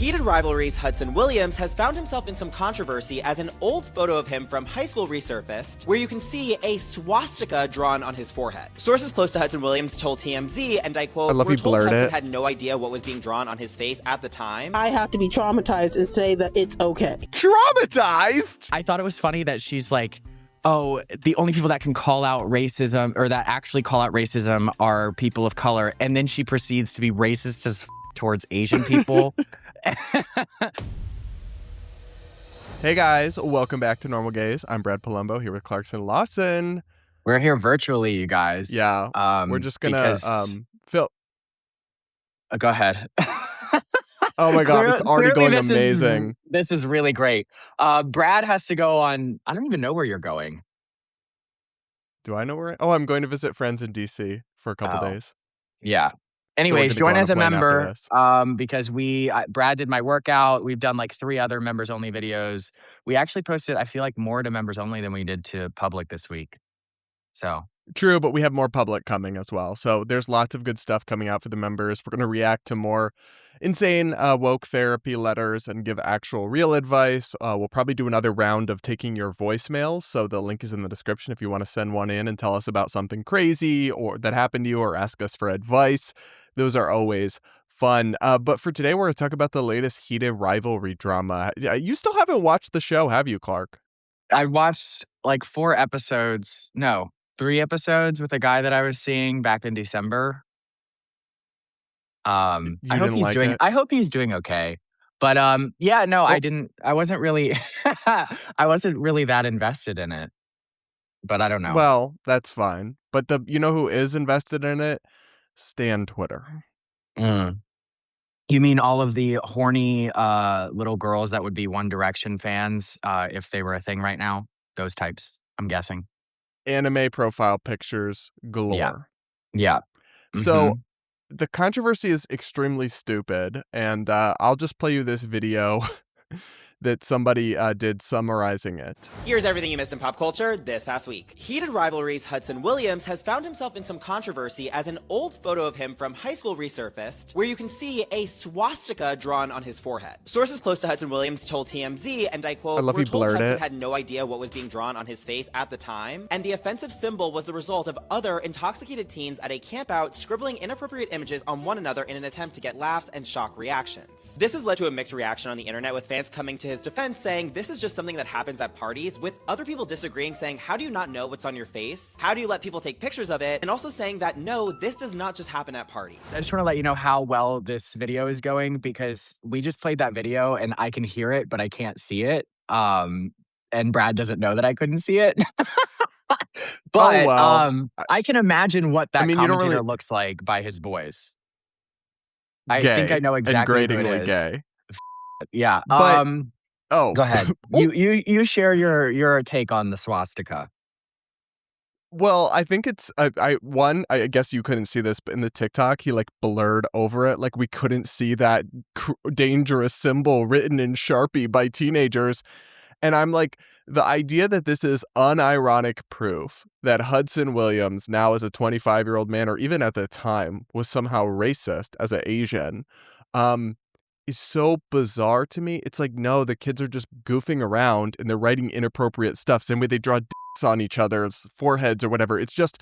Heated Rivalry's Hudson Williams has found himself in some controversy as an old photo of him from high school resurfaced, where you can see a swastika drawn on his forehead. Sources close to Hudson Williams told TMZ, and I quote, "We're told Hudson had no idea what was being drawn on his face at the time." I have to be traumatized and say that it's okay. Traumatized? I thought it was funny that she's like, oh, the only people that can call out racism or that actually call out racism are people of color. And then she proceeds to be racist as towards Asian people. Hey guys, welcome back to Normal Gaze. I'm Brad Polumbo here with Clarkson and Lawson. We're here virtually, you guys. Yeah, we're just gonna Phil. Go ahead. Oh my God, it's already going amazing. This is really great. Brad has to go on. I don't even know where you're going. Do I know where? Oh, I'm going to visit friends in DC for a couple days. Yeah. Anyways, join as a member because Brad did my workout. We've done like 3 other members only videos. We actually posted, I feel like, more to members only than we did to public this week. So true, but we have more public coming as well. So there's lots of good stuff coming out for the members. We're going to react to more insane woke therapy letters and give actual real advice. We'll probably do another round of taking your voicemails. So the link is in the description if you want to send one in and tell us about something crazy or that happened to you or ask us for advice. Those are always fun. But for today, we're going to talk about the latest Heated Rivalry drama. You still haven't watched the show, have you, Clark? I watched like 3 episodes with a guy that I was seeing back in December. I hope he's doing okay. But I wasn't really that invested in it. But I don't know. Well, that's fine. But you know who is invested in it? Stan Twitter. You mean all of the horny little girls that would be One Direction fans if they were a thing right now? Those types, I'm guessing. Anime profile pictures galore. Yeah. So the controversy is extremely stupid, and I'll just play you this video that somebody did summarizing it. Here's everything you missed in pop culture this past week. Heated Rivalry's Hudson Williams has found himself in some controversy as an old photo of him from high school resurfaced, where you can see a swastika drawn on his forehead. Sources close to Hudson Williams told TMZ, and I quote, "We're told Hudson had no idea what was being drawn on his face at the time, and the offensive symbol was the result of other intoxicated teens at a campout scribbling inappropriate images on one another in an attempt to get laughs and shock reactions." This has led to a mixed reaction on the internet, with fans coming to his defense saying this is just something that happens at parties, with other people disagreeing, saying, how do you not know what's on your face? How do you let people take pictures of it? And also saying that no, this does not just happen at parties. I just want to let you know how well this video is going, because we just played that video and I can hear it, but I can't see it. And Brad doesn't know that I couldn't see it. But I can imagine what that commentator looks like by his voice. I think I know exactly who it is. Gay. Yeah. But, go ahead. You share your take on the swastika. Well, I think it's I guess you couldn't see this, but in the TikTok he like blurred over it, like we couldn't see that dangerous symbol written in Sharpie by teenagers. And I'm like, the idea that this is unironic proof that Hudson Williams, now as a 25-year-old man, or even at the time was somehow racist as an Asian, is so bizarre to me. It's like, no, the kids are just goofing around and they're writing inappropriate stuff. Same way they draw dicks on each other's foreheads or whatever. It's just,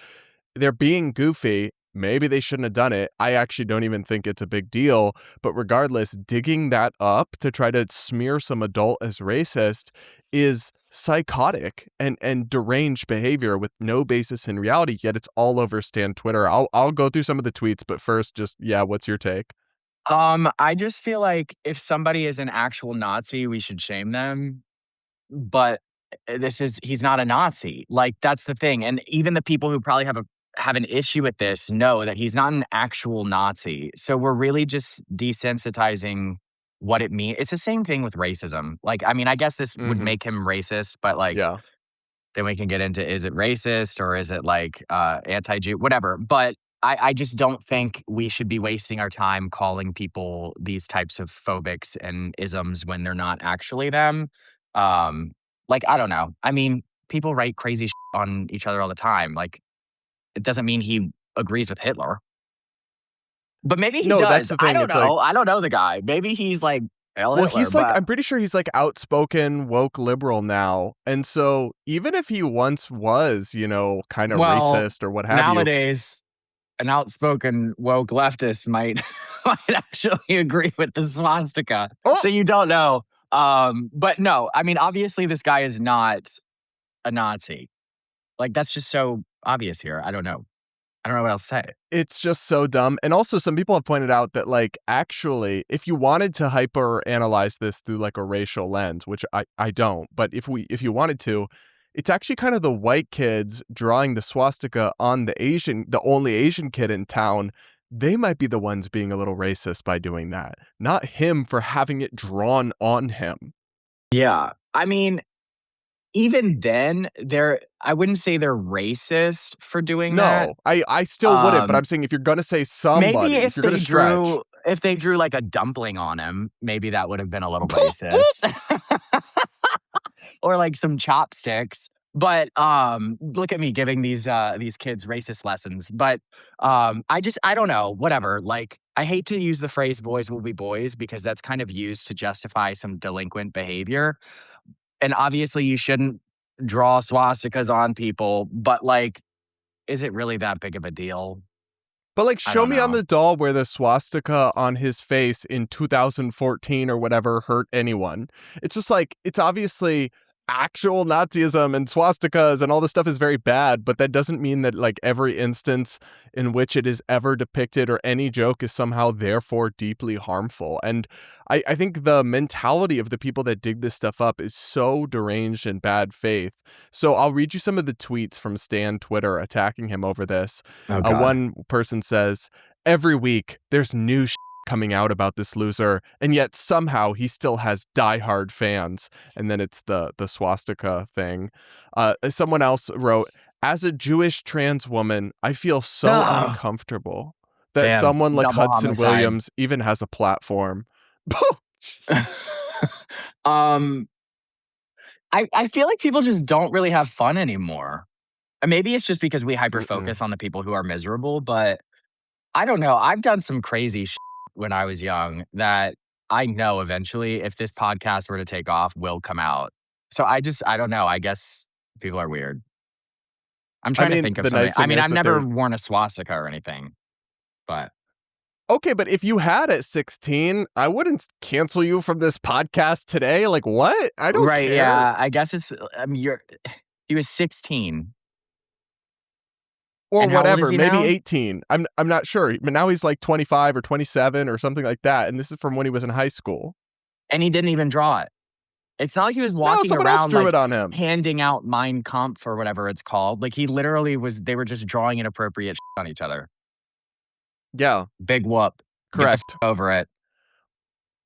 they're being goofy. Maybe they shouldn't have done it. I actually don't even think it's a big deal. But regardless, digging that up to try to smear some adult as racist is psychotic and deranged behavior with no basis in reality. Yet it's all over Stan Twitter. I'll go through some of the tweets, but first, just, what's your take? I just feel like if somebody is an actual Nazi, we should shame them. But he's not a Nazi. Like, that's the thing. And even the people who probably have an issue with this know that he's not an actual Nazi. So we're really just desensitizing what it means. It's the same thing with racism. Like, I mean, I guess this would make him racist, but like, then we can get into, is it racist or is it like anti-Jew, whatever. But I just don't think we should be wasting our time calling people these types of phobics and isms when they're not actually them. Like, I don't know. I mean, people write crazy shit on each other all the time. Like, it doesn't mean he agrees with Hitler. But maybe he does. That's the thing. I don't know. I don't know the guy. Maybe he's like Hail Well, Hitler, he's like, but I'm pretty sure he's like outspoken woke liberal now. And so even if he once was, you know, kind of well, racist or what have you. nowadays, an outspoken woke leftist might might actually agree with the swastika. Oh! So you don't know. But no, I mean, obviously, this guy is not a Nazi. Like, that's just so obvious here. I don't know. I don't know what else to say. It's just so dumb. And also some people have pointed out that like actually if you wanted to hyper analyze this through like a racial lens, which I don't, but if you wanted to, it's actually kind of the white kids drawing the swastika on the only Asian kid in town. They might be the ones being a little racist by doing that, not him for having it drawn on him. Yeah. I mean, even then, I wouldn't say they're racist for doing that. No, I still wouldn't, but I'm saying if you're going to say somebody, Maybe if you're going to stretch. if they drew like a dumpling on him, maybe that would have been a little racist. Or like some chopsticks. But look at me giving these kids racist lessons. But I don't know, whatever. Like, I hate to use the phrase boys will be boys because that's kind of used to justify some delinquent behavior. And obviously you shouldn't draw swastikas on people, but like, is it really that big of a deal? But like, I show don't me on know. the doll where the swastika on his face in 2014 or whatever hurt anyone. It's just like, it's obviously actual Nazism and swastikas and all this stuff is very bad, but that doesn't mean that like every instance in which it is ever depicted or any joke is somehow therefore deeply harmful. And I think the mentality of the people that dig this stuff up is so deranged and bad faith. So I'll read you some of the tweets from Stan Twitter attacking him over this. Oh, God. One person says, every week there's new coming out about this loser, and yet somehow he still has diehard fans. And then it's the swastika thing. Someone else wrote, as a Jewish trans woman, I feel so uncomfortable that Damn, someone like double Hudson homicide. Williams even has a platform. I feel like people just don't really have fun anymore. And maybe it's just because we hyper focus on the people who are miserable, but I don't know. I've done some crazy shit when I was young that I know eventually, if this podcast were to take off, will come out. So I don't know. I guess people are weird. I'm trying to think of something. I mean, I've never worn a swastika or anything, but. Okay, but if you had at 16, I wouldn't cancel you from this podcast today. Like, what? I don't care. Yeah. I guess it's, he was 16. Or and how old whatever, is he maybe now? 18. I'm not sure. But now he's like 25 or 27 or something like that. And this is from when he was in high school. And he didn't even draw it. It's not like he was walking someone around else drew like, it on him. handing out Mein Kampf or whatever it's called. Like, he literally they were just drawing inappropriate on each other. Yeah. Big whoop. Correct. Get the f- over it.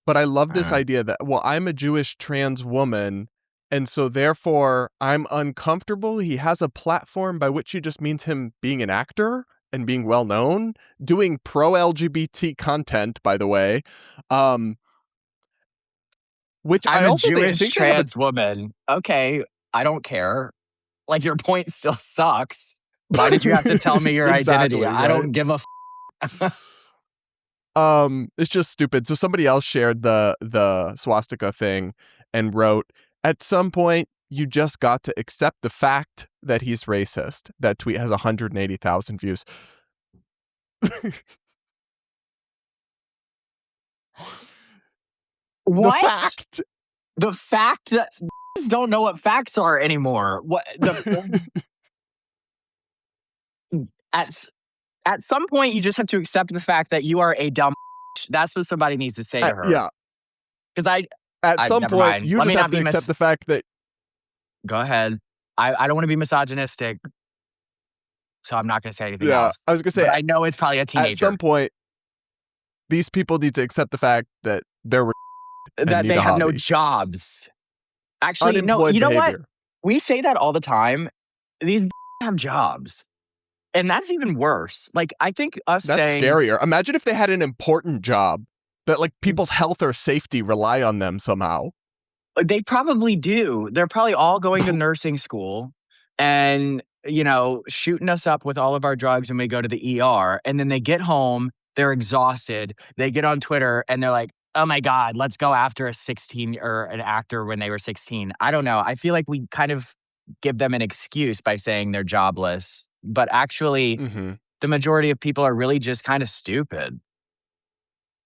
But I love this idea that, well, I'm a Jewish trans woman, and so therefore I'm uncomfortable. He has a platform, by which he just means him being an actor and being well known, doing pro-LGBT content, by the way. Which I'm I also a Jewish think trans woman. Okay, I don't care. Like, your point still sucks. Why did you have to tell me your Exactly, identity? right? I don't give a f- It's just stupid. So somebody else shared the swastika thing and wrote, at some point, you just got to accept the fact that he's racist. That tweet has 180,000 views. What? The fact that don't know what facts are anymore. What at some point you just have to accept the fact that you are a dumb. That's what somebody needs to say to her. Yeah. Because at some never point mind. you Let just me have not to be accept the fact that. Go ahead. I don't want to be misogynistic, so I'm not going to say anything Yeah, else. I was gonna say. But I know it's probably a teenager. At some point, these people need to accept the fact that they're that they have no jobs. Actually, no. You know what? We say that all the time. These have jobs. And that's even worse. Like, I think that's scarier. Imagine if they had an important job that like people's health or safety rely on them somehow. They probably do. They're probably all going to nursing school and, shooting us up with all of our drugs when we go to the ER. And then they get home, they're exhausted. They get on Twitter and they're like, oh my God, let's go after a 16 or an actor when they were 16. I don't know. I feel like we kind of give them an excuse by saying they're jobless, but actually Mm-hmm. the majority of people are really just kind of stupid.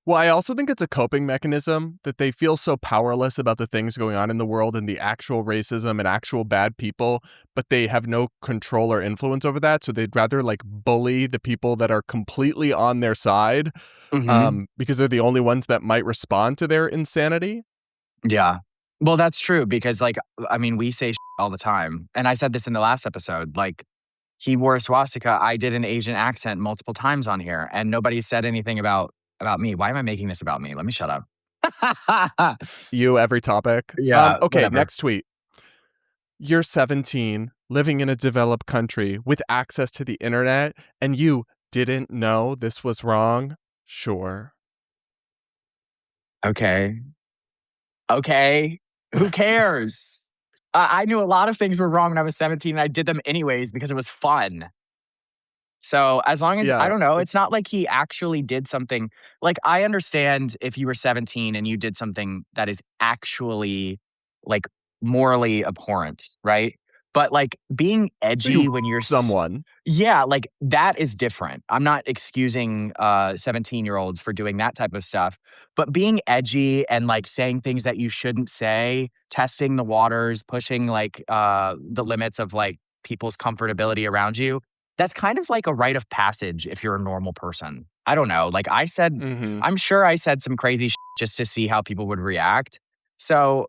Well, I also think it's a coping mechanism that they feel so powerless about the things going on in the world and the actual racism and actual bad people, but they have no control or influence over that. So they'd rather like bully the people that are completely on their side because they're the only ones that might respond to their insanity. Yeah. Well, that's true because, like, I mean, we say all the time. And I said this in the last episode. Like, he wore a swastika. I did an Asian accent multiple times on here, and nobody said anything about me. Why am I making this about me? Let me shut up. You, every topic. Yeah. Okay, whatever. next tweet. You're 17, living in a developed country with access to the internet, and you didn't know this was wrong? Sure. Okay. Who cares? I knew a lot of things were wrong when I was 17, and I did them anyways because it was fun. So as long as, Yeah, I don't know, it's not like he actually did something. Like, I understand if you were 17 and you did something that is actually like morally abhorrent, right? But like being edgy when you're someone. yeah, like that is different. I'm not excusing 17-year-olds for doing that type of stuff, but being edgy and like saying things that you shouldn't say, testing the waters, pushing like the limits of like people's comfortability around you, that's kind of like a rite of passage if you're a normal person. I don't know. Like I said, Mm-hmm. I'm sure I said some crazy just to see how people would react. So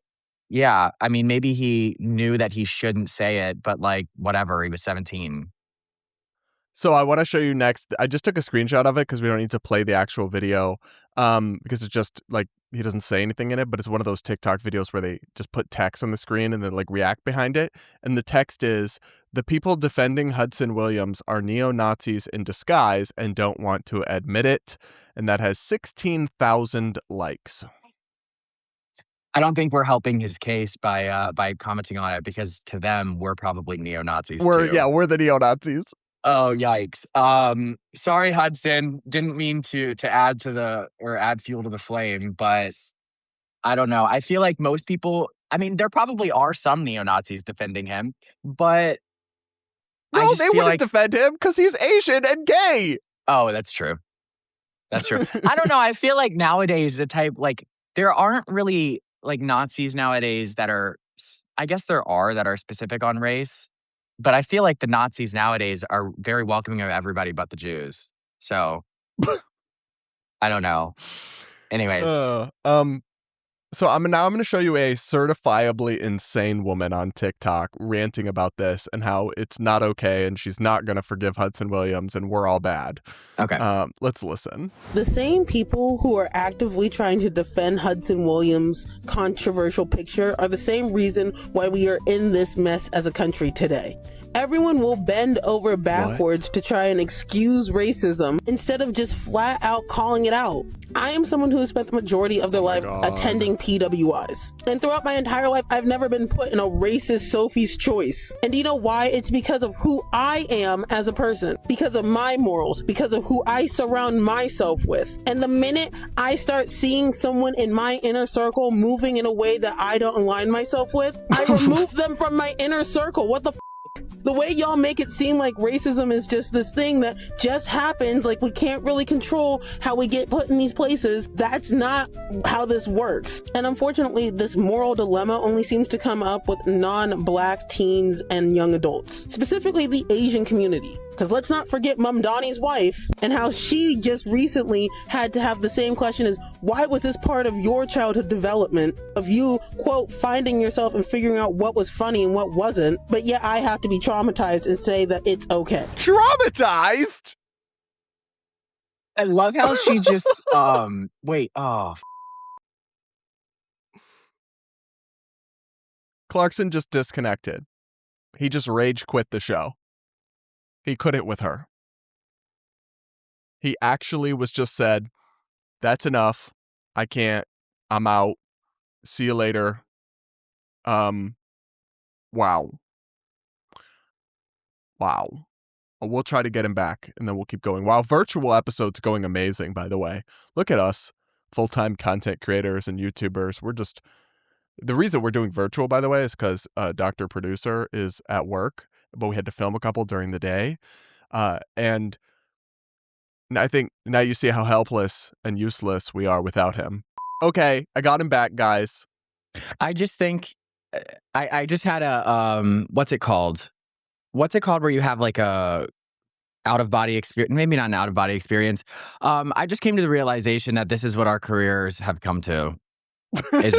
yeah, I mean, maybe he knew that he shouldn't say it, but like whatever, he was 17. So I want to show you next. I just took a screenshot of it because we don't need to play the actual video because it's just like he doesn't say anything in it, but it's one of those TikTok videos where they just put text on the screen and then like react behind it. And the text is, the people defending Hudson Williams are neo-Nazis in disguise and don't want to admit it. And that has 16,000 likes. I don't think we're helping his case by commenting on it because to them, we're probably neo-Nazis too. We're the neo-Nazis. Oh, yikes. Sorry, Hudson. Didn't mean to add to the or add fuel to the flame, but I don't know. I feel like most people, I mean, there probably are some neo-Nazis defending him, but I No, just they feel wouldn't like, defend him because he's Asian and gay. oh, that's true. That's true. I don't know. I feel like nowadays the type like there aren't really like Nazis nowadays that are, I guess there are that are specific on race, but I feel like the Nazis nowadays are very welcoming of everybody but the Jews. So I don't know. Anyways, So I'm going to show you a certifiably insane woman on TikTok ranting about this and how it's not okay and she's not going to forgive Hudson Williams and we're all bad. okay. Let's listen. The same people who are actively trying to defend Hudson Williams' controversial picture are the same reason why we are in this mess as a country today. Everyone will bend over backwards to try and excuse racism instead of just flat out calling it out. I am someone who has spent the majority of their life attending PWIs. And throughout my entire life, I've never been put in a racist Sophie's choice. And do you know why? It's because of who I am as a person, because of my morals, because of who I surround myself with. And the minute I start seeing someone in my inner circle moving in a way that I don't align myself with, I remove them from my inner circle. What the The way y'all make it seem like racism is just this thing that just happens, like we can't really control how we get put in these places, that's not how this works. And unfortunately, this moral dilemma only seems to come up with non-Black teens and young adults, specifically the Asian community. Because let's not forget Mum Donnie's wife and how she just recently had to have the same question as, why was this part of your childhood development of you, quote, finding yourself and figuring out what was funny and what wasn't, but yet I have to be traumatized and say that it's okay. Traumatized? I love how she just, Clarkson just disconnected. He just rage quit the show. He couldn't with her. He actually was just said, that's enough. I can't. I'm out. See you later. Wow. We'll try to get him back and then we'll keep going. Wow, virtual episode's going amazing, by the way. Look at us. full-time content creators and YouTubers. The reason we're doing virtual, by the way, is because Dr. Producer is at work, but we had to film a couple during the day. And I think now you see how helpless and useless we are without him. Okay, I got him back, guys. I just think I just had a what's it called? What's it called where you have like a out of body experience? Maybe not an out of body experience. I just came to the realization that this is what our careers have come to, is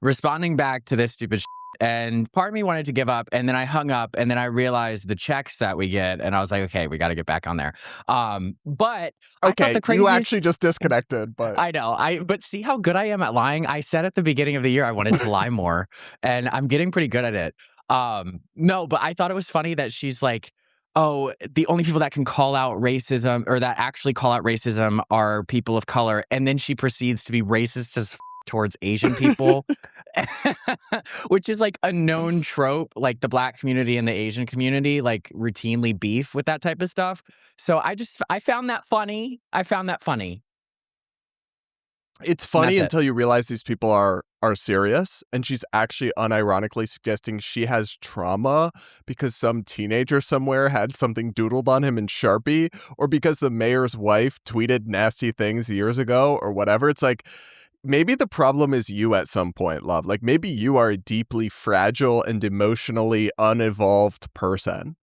responding back to this stupid shit. And part of me wanted to give up, and then I hung up, and then I realized the checks that we get, and I was like, okay, we got to get back on there. But I thought the craziest, you actually just disconnected, but I know. But see how good I am at lying. I said at the beginning of the year I wanted to lie more, and I'm getting pretty good at it. No, but I thought it was funny that she's like, oh, the only people that can call out racism or that actually call out racism are people of color, and then she proceeds to be racist as towards Asian people. Which is like a known trope, like the Black community and the Asian community like routinely beef with that type of stuff. So I found that funny. It's funny until you realize these people are serious, and she's actually unironically suggesting she has trauma because some teenager somewhere had something doodled on him in Sharpie, or because the mayor's wife tweeted nasty things years ago, or whatever. It's like, maybe the problem is you at some point, love. Like, maybe you are a deeply fragile and emotionally unevolved person.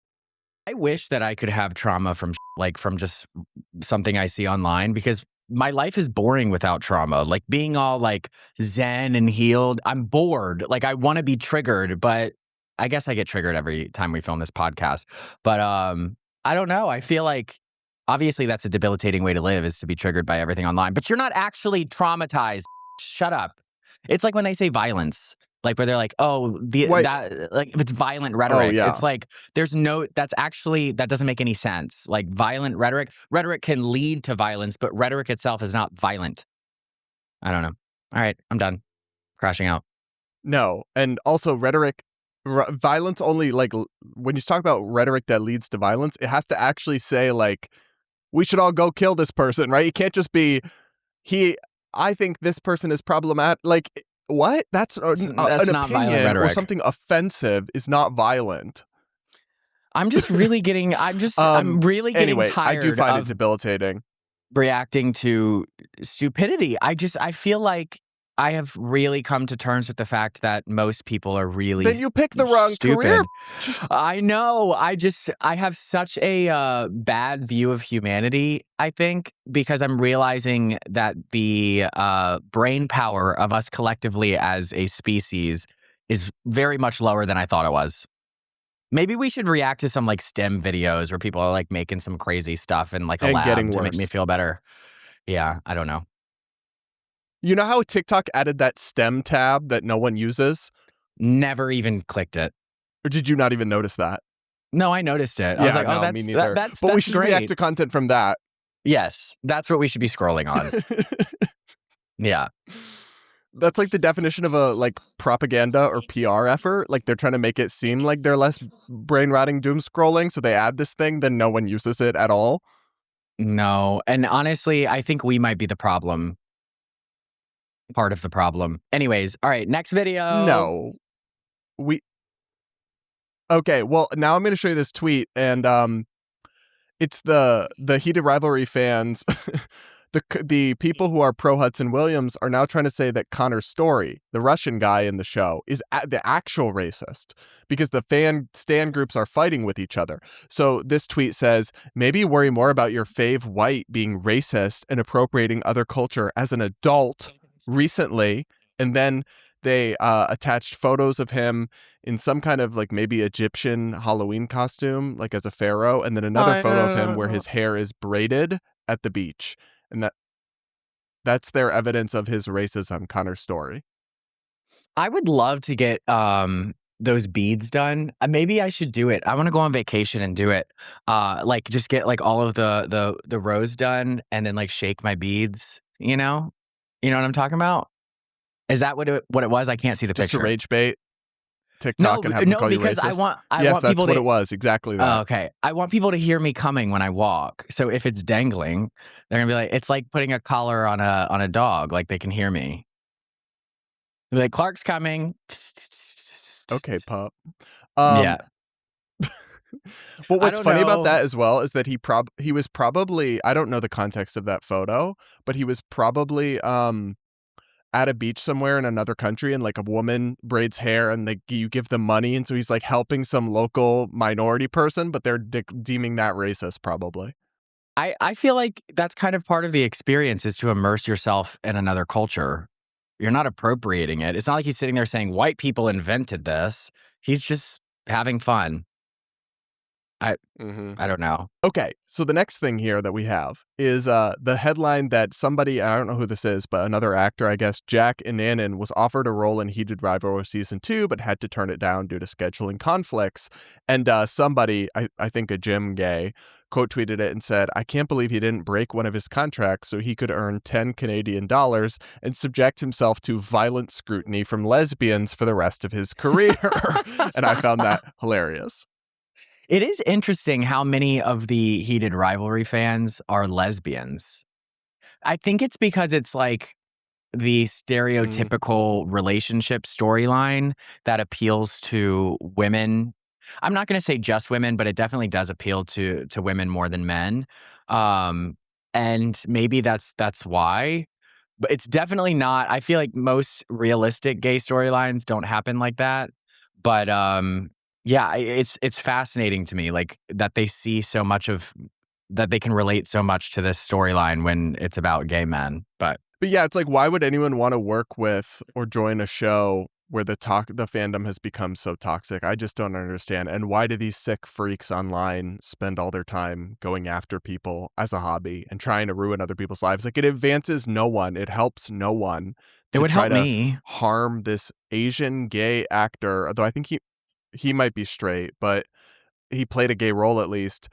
I wish that I could have trauma from just something I see online, because my life is boring without trauma. Like, being all like zen and healed, I'm bored. Like, I want to be triggered, but I guess I get triggered every time we film this podcast. But I don't know. I feel like obviously that's a debilitating way to live, is to be triggered by everything online. But you're not actually traumatized. Shut up. It's like when they say violence, like where they're like, oh, that like if it's violent rhetoric. Oh, yeah. It's like that doesn't make any sense. Like, violent rhetoric can lead to violence, but rhetoric itself is not violent. I don't know. All right, I'm done. Crashing out. No, and also violence only, like, when you talk about rhetoric that leads to violence, it has to actually say like, we should all go kill this person, right? It can't just be I think this person is problematic. Like, what? That's an not opinion violent rhetoric. Or something offensive is not violent. I'm really getting Anyway, tired. I do find it debilitating. Reacting to stupidity. I feel like I have really come to terms with the fact that most people are really Then you pick the wrong stupid. career. I know. I have such a bad view of humanity, I think, because I'm realizing that the brain power of us collectively as a species is very much lower than I thought it was. Maybe we should react to some like STEM videos where people are like making some crazy stuff in like a lab to make me feel better. Yeah, I don't know. You know how TikTok added that STEM tab that no one uses? Never even clicked it. Or did you not even notice that? No, I noticed it. I was like, no, me neither. that's we should great. react to content from that. Yes, that's what we should be scrolling on. Yeah. That's like the definition of a like propaganda or PR effort. Like, they're trying to make it seem like they're less brain rotting doom scrolling, so they add this thing, then no one uses it at all. No, and honestly, I think we might be the problem. Part of the problem. Anyways, all right, next video. No. Okay, well, now I'm going to show you this tweet, and it's the Heated Rivalry fans. The people who are pro Hudson Williams are now trying to say that Connor Story, the Russian guy in the show, is the actual racist, because the stan groups are fighting with each other. So this tweet says, maybe worry more about your fave white being racist and appropriating other culture as an adult recently. And then they attached photos of him in some kind of like maybe Egyptian Halloween costume, like as a pharaoh, and then another photo of him where his hair is braided at the beach. And that's their evidence of his racism, Connor Story. I would love to get those beads done. Maybe I should do it. I want to go on vacation and do it. Like, just get like all of the rows done and then like shake my beads, you know? You know what I'm talking about? Is that what it was? I can't see the picture. Just to rage bait TikTok and have them call you racist? I want that's people what it was. Exactly that. Okay. I want people to hear me coming when I walk. So if it's dangling, They're gonna be like, it's like putting a collar on a dog, like they can hear me. They'll be like, Clark's coming. Okay, pup. Yeah. But I what's don't funny about know. that as well is that he was probably, I don't know the context of that photo, but he was probably at a beach somewhere in another country, and like a woman braids hair and you give them money, and so he's like helping some local minority person, but they're deeming that racist probably. I feel like that's kind of part of the experience, is to immerse yourself in another culture. You're not appropriating it. It's not like he's sitting there saying white people invented this. He's just having fun. I don't know. Okay, so the next thing here that we have is the headline that somebody, I don't know who this is, but another actor, I guess, Jack Inanan, was offered a role in Heated Rivalry Season 2, but had to turn it down due to scheduling conflicts. And somebody, I think a gym gay, quote tweeted it and said, "I can't believe he didn't break one of his contracts so he could earn 10 Canadian dollars and subject himself to violent scrutiny from lesbians for the rest of his career." And I found that hilarious. It is interesting how many of the Heated Rivalry fans are lesbians. I think it's because it's like the stereotypical relationship storyline that appeals to women. I'm not going to say just women, but it definitely does appeal to women more than men. And maybe that's why. But it's definitely not. I feel like most realistic gay storylines don't happen like that. But yeah, it's fascinating to me, like, that they see so much of that, they can relate so much to this storyline when it's about gay men. But yeah, it's like, why would anyone want to work with or join a show where the fandom has become so toxic? I just don't understand. And why do these sick freaks online spend all their time going after people as a hobby and trying to ruin other people's lives? Like, it advances no one. It helps no one it to would try help to me. harm this Asian gay actor, although I think he might be straight, but he played a gay role at least.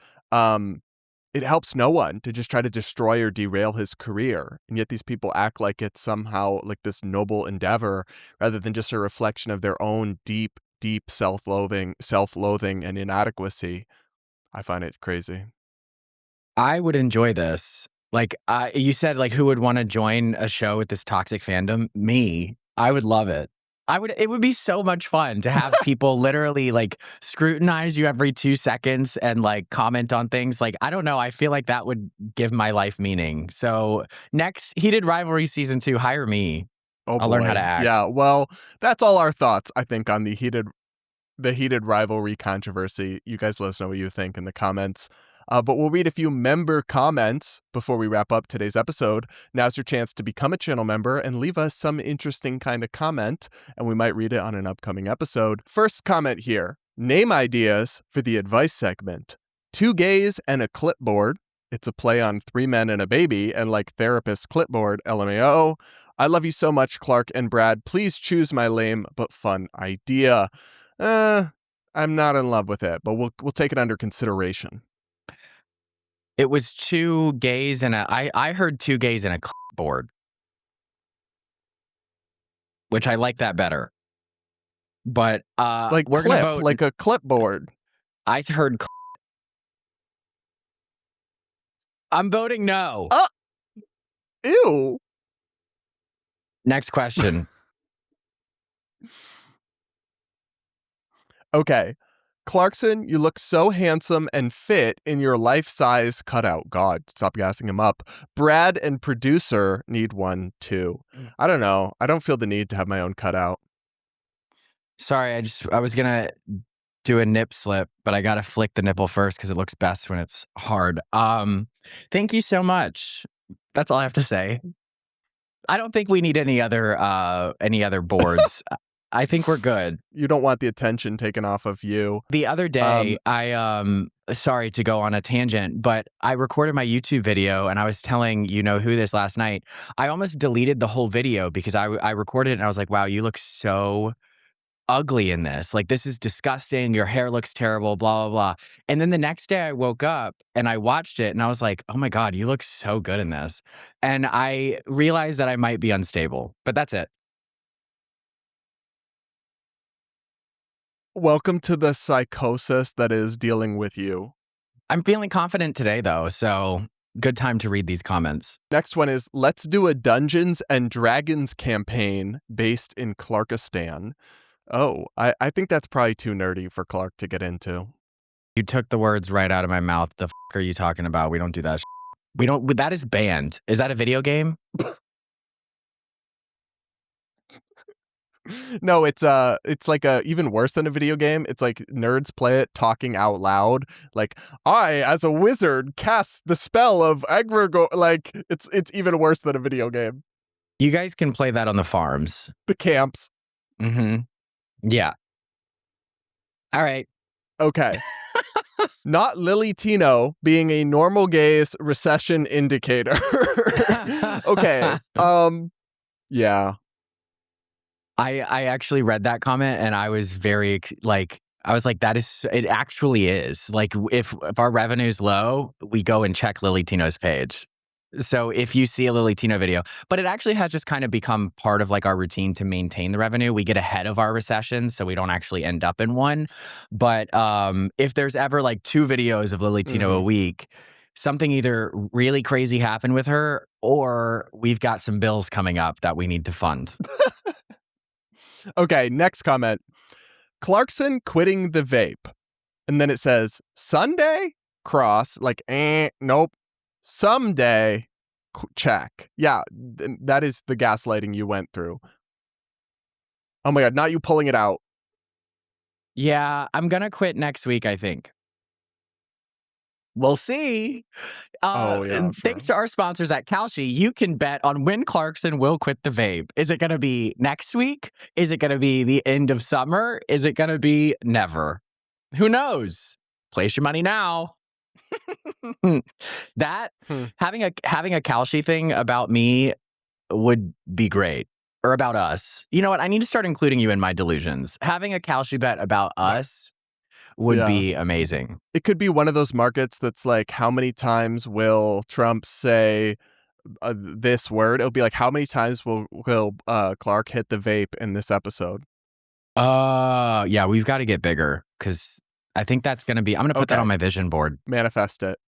It helps no one to just try to destroy or derail his career. And yet these people act like it's somehow like this noble endeavor rather than just a reflection of their own deep, deep self-loathing and inadequacy. I find it crazy. I would enjoy this. Like, you said, like, who would want to join a show with this toxic fandom? Me. I would love it. It would be so much fun to have people literally like scrutinize you every 2 seconds and like comment on things. Like, I don't know. I feel like that would give my life meaning. So next Heated Rivalry Season 2, hire me. Oh, I'll learn how to boy. act. Yeah, well, that's all our thoughts, I think, on the Heated Rivalry controversy. You guys let us know what you think in the comments. But we'll read a few member comments before we wrap up today's episode. Now's your chance to become a channel member and leave us some interesting kind of comment, and we might read it on an upcoming episode. First comment here. Name ideas for the advice segment. 2 gays and a clipboard. It's a play on 3 men and a baby, and like therapist clipboard, LMAO. I love you so much, Clark and Brad. Please choose my lame but fun idea. I'm not in love with it, but we'll take it under consideration. It was 2 gays and I heard 2 gays and a clipboard, which I like that better. But like we're gonna vote like a clipboard. I heard. I'm voting no. Ew. Next question. Okay. Clarkson, you look so handsome and fit in your life-size cutout. God, stop gassing him up. Brad and producer need one too. I don't know. I don't feel the need to have my own cutout. Sorry, I was gonna do a nip slip, but I gotta flick the nipple first because it looks best when it's hard. Thank you so much. That's all I have to say. I don't think we need any other boards. I think we're good. You don't want the attention taken off of you. The other day, sorry to go on a tangent, but I recorded my YouTube video and I was telling you know who this last night. I almost deleted the whole video because I recorded it and I was like, wow, you look so ugly in this. Like, this is disgusting. Your hair looks terrible, blah, blah, blah. And then the next day I woke up and I watched it and I was like, oh my God, you look so good in this. And I realized that I might be unstable, but that's it. Welcome to the psychosis that is dealing with you. I'm feeling confident today though, so good time to read these comments. Next one is, let's do a Dungeons and Dragons campaign based in Clarkistan. Oh, I think that's probably too nerdy for Clark to get into. You took the words right out of my mouth. The f*** are you talking about? We don't do that. We don't. That is banned. Is that a video game? No, it's like a even worse than a video game. It's like nerds play it talking out loud. Like, I, as a wizard, cast the spell of Egregor. Like, it's even worse than a video game. You guys can play that on the farms. The camps. Mm-hmm. Yeah. All right. Okay. Not Lily Tino being a normal gaze recession indicator. Okay. Yeah. I actually read that comment and I was very that is, it actually is. Like, if our revenue's low, we go and check Lily Tino's page. So if you see a Lily Tino video, but it actually has just kind of become part of like our routine to maintain the revenue. We get ahead of our recession so we don't actually end up in one. But if there's ever like 2 videos of Lily Tino a week, something either really crazy happened with her or we've got some bills coming up that we need to fund. Okay, next comment. Clarkson quitting the vape. And then it says, Sunday? Cross. Like, nope. Someday? Check. Yeah, that is the gaslighting you went through. Oh my God, not you pulling it out. Yeah, I'm going to quit next week, I think. We'll see. Thanks to our sponsors at Kalshi, you can bet on when Clarkson will quit the vape. Is it going to be next week? Is it going to be the end of summer? Is it going to be never? Who knows? Place your money now. Having a Kalshi thing about me would be great. Or about us. You know what? I need to start including you in my delusions. Having a Kalshi bet about us would be amazing. It could be one of those markets that's like, how many times will Trump say this word? It'll be like, how many times will Clark hit the vape in this episode? Yeah, we've got to get bigger because I think that's going to be, I'm going to put that on my vision board. Manifest it.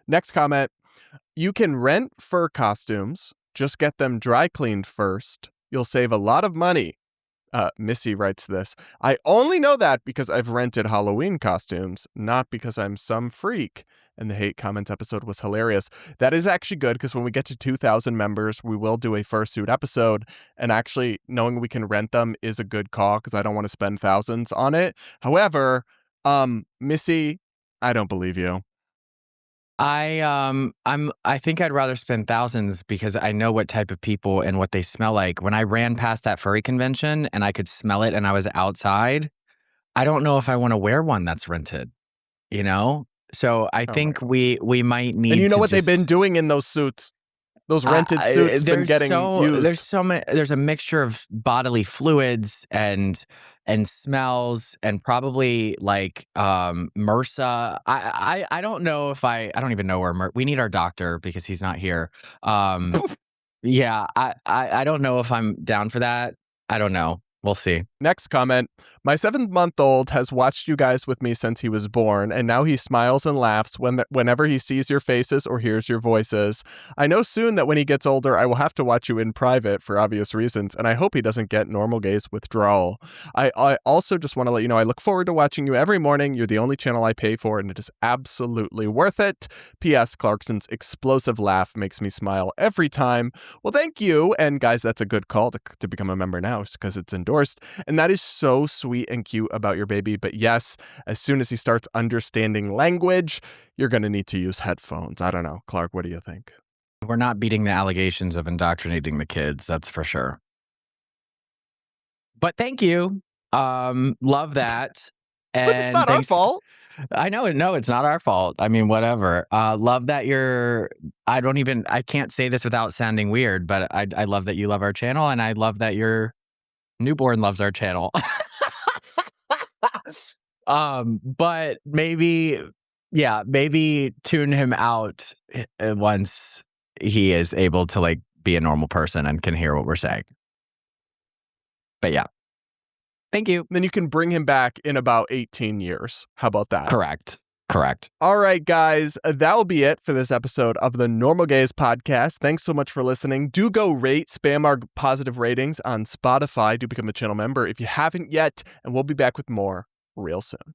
Next comment. You can rent fur costumes. Just get them dry cleaned first. You'll save a lot of money. Missy writes this. I only know that because I've rented Halloween costumes, not because I'm some freak. And the hate comments episode was hilarious. That is actually good because when we get to 2,000 members, we will do a fursuit episode. And actually knowing we can rent them is a good call because I don't want to spend thousands on it. However, Missy, I don't believe you. I think I'd rather spend thousands because I know what type of people and what they smell like. When I ran past that furry convention and I could smell it and I was outside, I don't know if I want to wear one that's rented, you know? So I think we might need to. And you know what they've been doing in those suits? Those rented suits been getting used. There's so many. There's a mixture of bodily fluids and smells and probably like MRSA. I don't know if I don't even know where we need our doctor because he's not here. Yeah, I don't know if I'm down for that. I don't know. We'll see. Next comment. My 7-month-old has watched you guys with me since he was born, and now he smiles and laughs whenever he sees your faces or hears your voices. I know soon that when he gets older, I will have to watch you in private for obvious reasons, and I hope he doesn't get normal gaze withdrawal. I also just want to let you know I look forward to watching you every morning. You're the only channel I pay for, and it is absolutely worth it. P.S. Clarkson's explosive laugh makes me smile every time. Well, thank you. And guys, that's a good call to become a member now because it's endorsed. And that is so sweet and cute about your baby. But yes, as soon as he starts understanding language, you're going to need to use headphones. I don't know. Clark, what do you think? We're not beating the allegations of indoctrinating the kids. That's for sure. But thank you. Love that. And but it's not our fault. I know. No, it's not our fault. I mean, whatever. Love that I can't say this without sounding weird, but I love that you love our channel and I love that your newborn loves our channel. But maybe tune him out once he is able to like be a normal person and can hear what we're saying. But yeah. Thank you. Then you can bring him back in about 18 years. How about that? Correct. Correct. All right, guys, that will be it for this episode of the Normal Gays podcast. Thanks so much for listening. Do go spam our positive ratings on Spotify. Do become a channel member if you haven't yet, and we'll be back with more real soon.